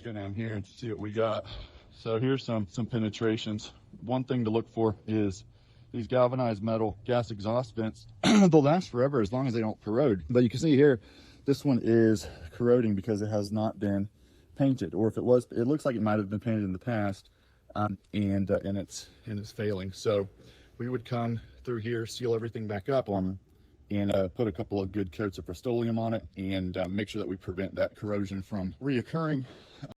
go down here and see what we got. So here's some penetrations. One thing to look for is these galvanized metal gas exhaust vents. They'll last forever as long as they don't corrode. But you can see here, this one is corroding because it has not been painted, or if it was, it looks like it might have been painted in the past, and it's failing. So we would come through here, seal everything back up on, and put a couple of good coats of Rust-Oleum on it, and make sure that we prevent that corrosion from reoccurring.